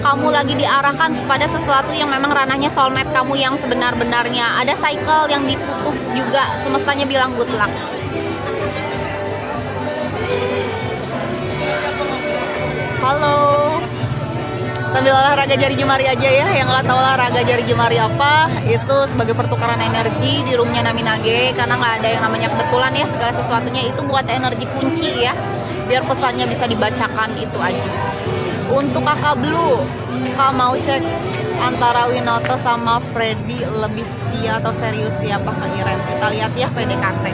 Kamu lagi diarahkan kepada sesuatu yang memang ranahnya soulmate kamu yang sebenar-benarnya. Ada cycle yang diputus juga. Semestanya bilang good luck. Halo. Sambil olahraga jari jemari aja ya, yang nggak tahu olahraga jari jemari apa, itu sebagai pertukaran energi di roomnya Naminage, karena nggak ada yang namanya kebetulan ya, segala sesuatunya itu buat energi kunci ya, biar pesannya bisa dibacakan, itu aja. Untuk kakak Blue, kak mau cek antara Winoto sama Freddy lebih setia atau serius siapa ke Iren? Kita lihat ya PDKT.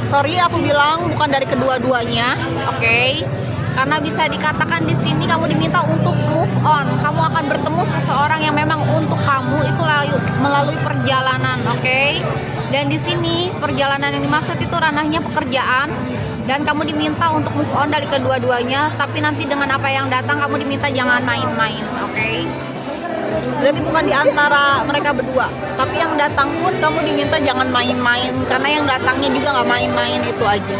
Sorry aku bilang bukan dari kedua-duanya, oke? Karena bisa dikatakan di sini kamu diminta untuk move on. Kamu akan bertemu seseorang yang memang untuk kamu itu melalui perjalanan, oke? Dan di sini perjalanan yang dimaksud itu ranahnya pekerjaan, dan kamu diminta untuk move on dari kedua-duanya. Tapi nanti dengan apa yang datang kamu diminta jangan main-main, oke? Berarti bukan di antara mereka berdua, tapi yang datang pun kamu diminta jangan main-main, karena yang datangnya juga nggak main-main, itu aja.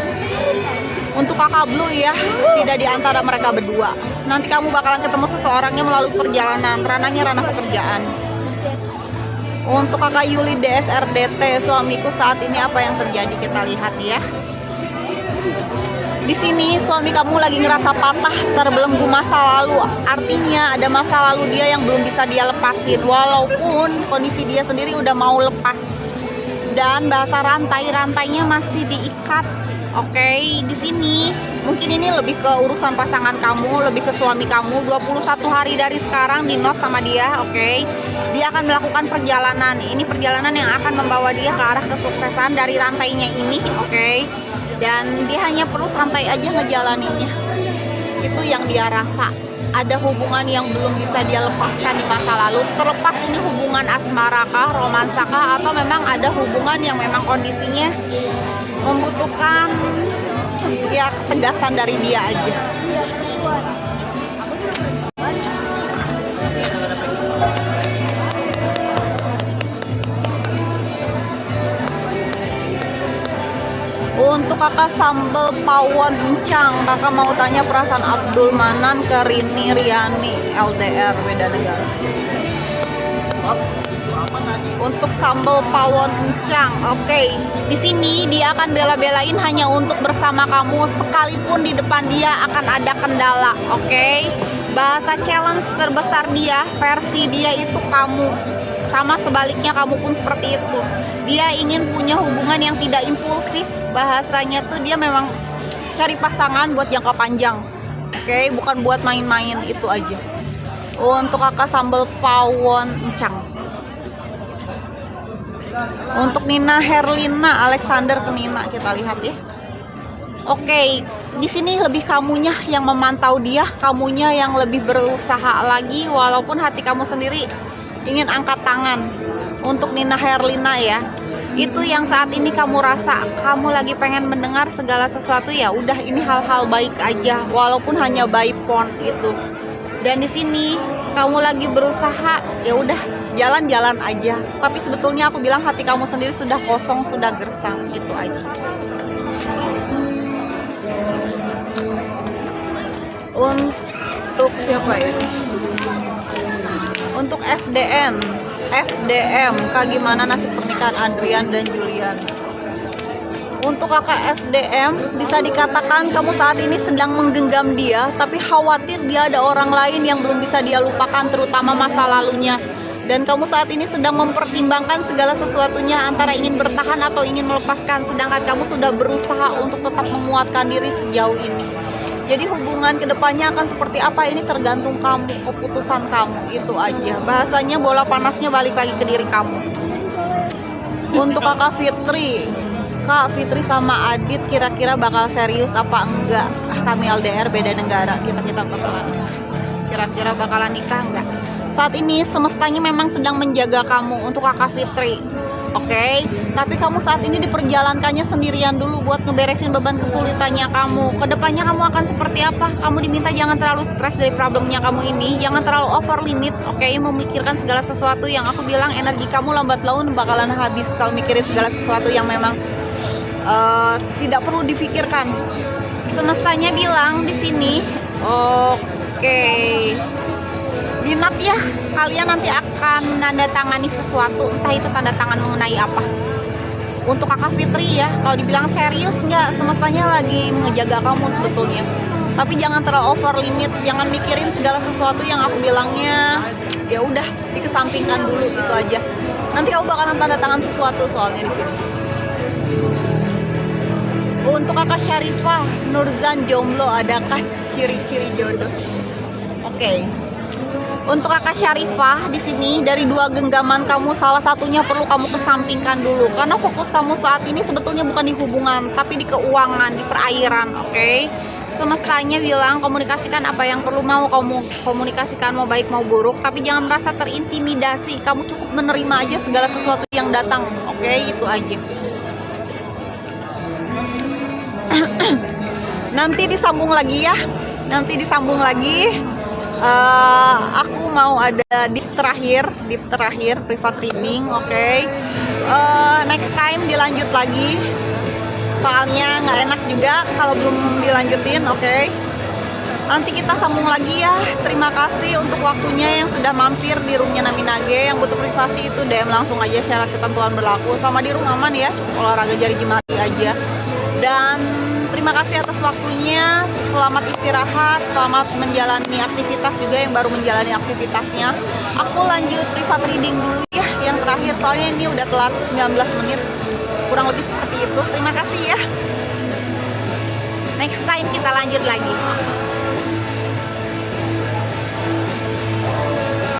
Untuk kakak Blue ya, tidak di antara mereka berdua. Nanti kamu bakalan ketemu seseorangnya melalui perjalanan, ranahnya ranah pekerjaan. Untuk kakak Yuli DSRDT, suamiku saat ini apa yang terjadi? Kita lihat ya. Di sini suami kamu lagi ngerasa patah, terbelenggu masa lalu. Artinya ada masa lalu dia yang belum bisa dia lepasin, walaupun kondisi dia sendiri udah mau lepas. Dan bahasa rantainya masih diikat. Oke, di sini mungkin ini lebih ke urusan pasangan kamu, lebih ke suami kamu. 21 hari dari sekarang di note sama dia, oke? Dia akan melakukan perjalanan. Ini perjalanan yang akan membawa dia ke arah kesuksesan dari rantainya ini, oke? Dan dia hanya perlu santai aja ngejalaninnya. Itu yang dia rasa. Ada hubungan yang belum bisa dia lepaskan di masa lalu. Terlepas ini hubungan asmarakah, romansakah, atau memang ada hubungan yang memang kondisinya membutuhkan ya ketegasan dari dia aja. Untuk kakak Sambal Pawon Encang, kakak mau tanya perasaan Abdul Manan ke Rini Riani LDR beda negara. Untuk Sambal Pawon Encang, oke. Di sini dia akan bela-belain hanya untuk bersama kamu, sekalipun di depan dia akan ada kendala, oke. Bahasa challenge terbesar dia, versi dia itu kamu. Sama sebaliknya kamu pun seperti itu. Dia ingin punya hubungan yang tidak impulsif. Bahasanya tuh dia memang cari pasangan buat jangka panjang, oke, bukan buat main-main, itu aja. Untuk kakak Sambal Pawon Encang. Untuk Nina Herlina Alexander ke Nina, kita lihat ya. Oke, di sini lebih kamunya yang memantau dia, kamunya yang lebih berusaha lagi, walaupun hati kamu sendiri ingin angkat tangan untuk Nina Herlina ya. Itu yang saat ini kamu rasa, kamu lagi pengen mendengar segala sesuatu, ya udah, ini hal-hal baik aja walaupun hanya by phone itu. Dan di sini kamu lagi berusaha, ya udah, jalan-jalan aja. Tapi sebetulnya aku bilang hati kamu sendiri sudah kosong, sudah gersang, itu aja. Untuk siapa ya? Untuk FDM, Kak, gimana nasib pernikahan Adrian dan Julian? Untuk kakak FDM, bisa dikatakan kamu saat ini sedang menggenggam dia, tapi khawatir dia ada orang lain yang belum bisa dia lupakan, terutama masa lalunya. Dan kamu saat ini sedang mempertimbangkan segala sesuatunya antara ingin bertahan atau ingin melepaskan, sedangkan kamu sudah berusaha untuk tetap menguatkan diri sejauh ini. Jadi hubungan kedepannya akan seperti apa, ini tergantung kamu, keputusan kamu, itu aja. Bahasanya bola panasnya balik lagi ke diri kamu. Untuk kakak Fitri, Kak, Fitri sama Adit kira-kira bakal serius apa enggak? Kami LDR beda negara, kita bakalan kira-kira bakalan nikah enggak? Saat ini semestanya memang sedang menjaga kamu untuk kakak Fitri, oke? Tapi kamu saat ini diperjalankannya sendirian dulu buat ngeberesin beban kesulitannya kamu. Kedepannya kamu akan seperti apa? Kamu diminta jangan terlalu stres dari problemnya kamu ini, jangan terlalu over limit, oke? Memikirkan segala sesuatu yang aku bilang energi kamu lambat laun bakalan habis kalau mikirin segala sesuatu yang memang tidak perlu difikirkan. Semestanya bilang di sini, oke. Minat ya, kalian nanti akan menandatangani sesuatu, entah itu tanda tangan mengenai apa. Untuk kakak Fitri ya, kalau dibilang serius nggak, semestanya lagi menjaga kamu sebetulnya. Tapi jangan terlalu over limit, jangan mikirin segala sesuatu yang aku bilangnya, ya udah dikesampingkan dulu, itu aja. Nanti kamu bakalan tanda tangan sesuatu soalnya di sini. Untuk kakak Syarifah, Nurzan jomblo, adakah ciri-ciri jodoh? Oke. Untuk kakak Syarifah di sini, dari dua genggaman kamu, salah satunya perlu kamu kesampingkan dulu, karena fokus kamu saat ini sebetulnya bukan di hubungan, tapi di keuangan, di perairan, oke? Semestanya bilang komunikasikan apa yang perlu mau kamu komunikasikan, mau baik mau buruk, tapi jangan merasa terintimidasi. Kamu cukup menerima aja segala sesuatu yang datang, oke? Itu aja. Nanti disambung lagi ya, aku mau ada deep terakhir private reading, oke? Next time dilanjut lagi, soalnya nggak enak juga kalau belum dilanjutin, oke? Nanti kita sambung lagi ya. Terima kasih untuk waktunya yang sudah mampir di roomnya Naminage. Yang butuh privasi itu DM langsung aja, syarat ketentuan berlaku. Sama di room aman ya, cukup olahraga jari jemari aja. Dan terima kasih atas waktunya, selamat istirahat, selamat menjalani aktivitas juga yang baru menjalani aktivitasnya. Aku lanjut private reading dulu ya, yang terakhir, soalnya ini udah telat 19 menit, kurang lebih seperti itu. Terima kasih ya. Next time kita lanjut lagi.